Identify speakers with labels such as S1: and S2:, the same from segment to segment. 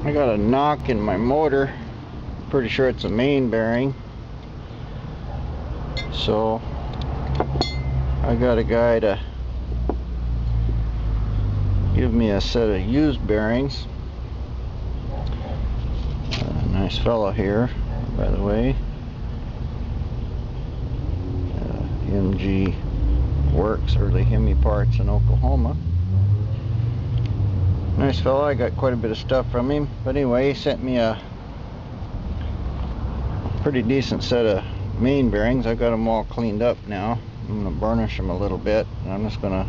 S1: I got a knock in my motor. Pretty sure it's a main bearing. So I got a guy to give me a set of used bearings. Nice fellow here, by the way. MG Works, early Hemi parts in Oklahoma. Nice fellow. I got quite a bit of stuff from him. But anyway, he sent me a pretty decent set of main bearings. I got them all cleaned up now. I'm going to burnish them a little bit. And I'm just going to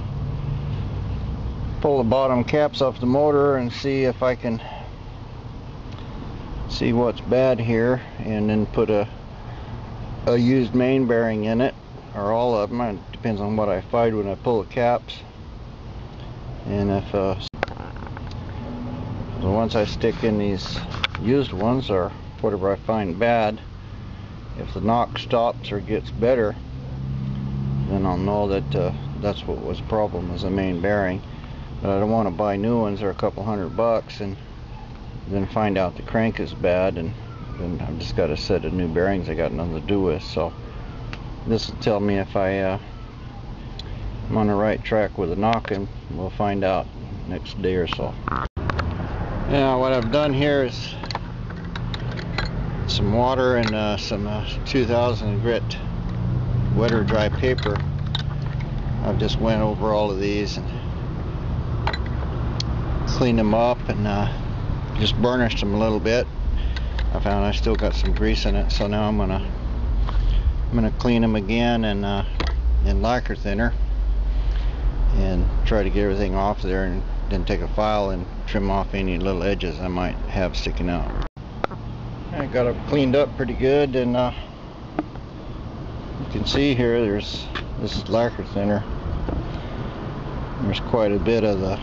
S1: pull the bottom caps off the motor and see if I can see what's bad here, and then put a used main bearing in it, or all of them. It depends on what I find when I pull the caps. And if so once I stick in these used ones, or whatever I find bad, if the knock stops or gets better, then I'll know that that's what was the problem, was the main bearing. But I don't want to buy new ones. They're a couple $100 and then find out the crank is bad, and then I've just got a set of new bearings I got nothing to do with. So this will tell me if I'm on the right track with the knock, and we'll find out next day or so. Now what I've done here is some water and some 2000 grit wet or dry paper. I've just went over all of these and cleaned them up and just burnished them a little bit. I found I still got some grease in it, so now I'm gonna clean them again and in lacquer thinner, and try to get everything off there, and then take a file and trim off any little edges I might have sticking out. I got it cleaned up pretty good, and you can see here this is lacquer thinner. There's quite a bit of the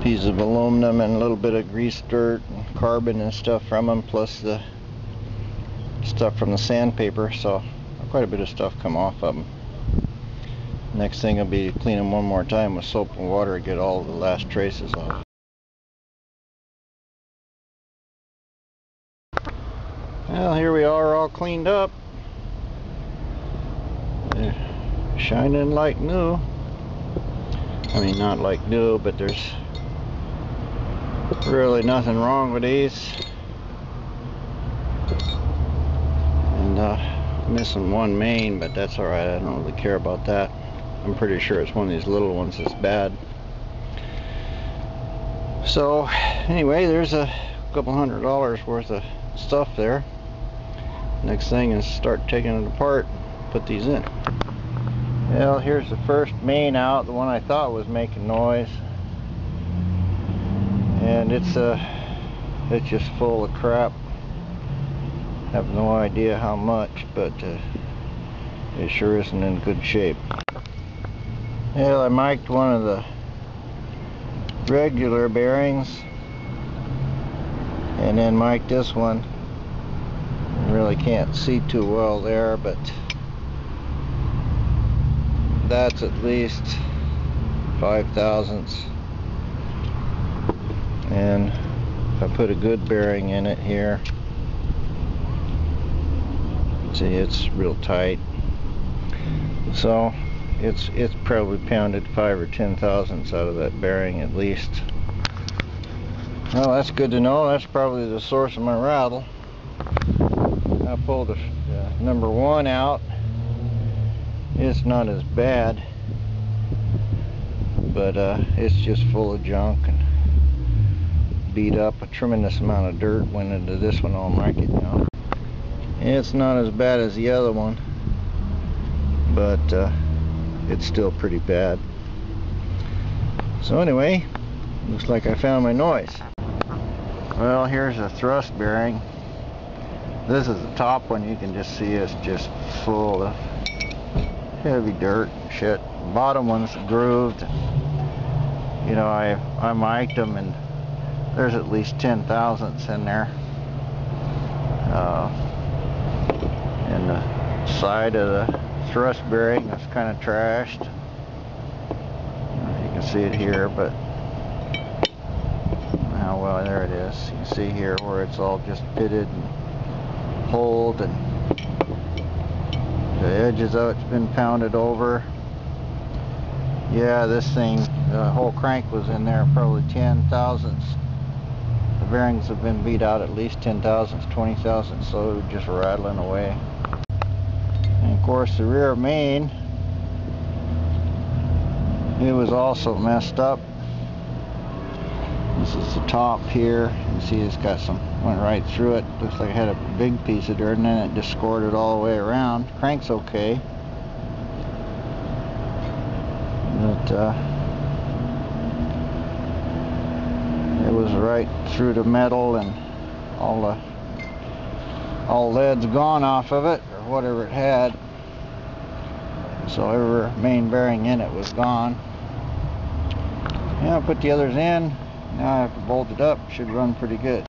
S1: piece of aluminum and a little bit of grease, dirt, and carbon and stuff from them, plus the stuff from the sandpaper. So quite a bit of stuff come off of them. Next thing will be to clean them one more time with soap and water and get all the last traces off. Well, here we are, all cleaned up. They're shining like new. I mean, not like new, but there's really nothing wrong with these. And missing one main, but that's alright. I don't really care about that. I'm pretty sure it's one of these little ones that's bad. So anyway, there's a couple $100 worth of stuff there. Next thing is start taking it apart, put these in. Well, here's the first main out, the one I thought was making noise, and it's just full of crap. Have no idea how much, but it sure isn't in good shape. Well, I mic'd one of the regular bearings, and then mic'd this one. I really can't see too well there, but that's at least 5/1000ths. And if I put a good bearing in it here, see, it's real tight. So it's probably pounded 5 or 10 thousandths out of that bearing at least. Well, that's good to know. That's probably the source of my rattle. I pulled the number 1 out. It's not as bad, but it's just full of junk and beat up. A tremendous amount of dirt went into this one. I'll mark it now. It's not as bad as the other one, but it's still pretty bad. So anyway, looks like I found my noise. Well, here's a thrust bearing. This is the top one. You can just see it's just full of heavy dirt and shit. The bottom one's grooved. You know, I mic'd them, and there's at least 10 thousandths in there. And the side of the thrust bearing is kind of trashed. You can see it here, but Oh well, there it is. You can see here where it's all just pitted and pulled, and the edges of it's been pounded over. Yeah, this thing, the whole crank was in there probably 10 thousandths. The bearings have been beat out at least 10 thousandths, 20 thousandths, so it was just rattling away. And of course the rear main, it was also messed up. This is the top here. You see it's got some, went right through it. Looks like it had a big piece of dirt, and then it just scored it all the way around. Crank's okay. But it was right through the metal, and all lead's gone off of it, or whatever it had. So every main bearing in it was gone. Yeah, I put the others in. Now I have to bolt it up. Should run pretty good.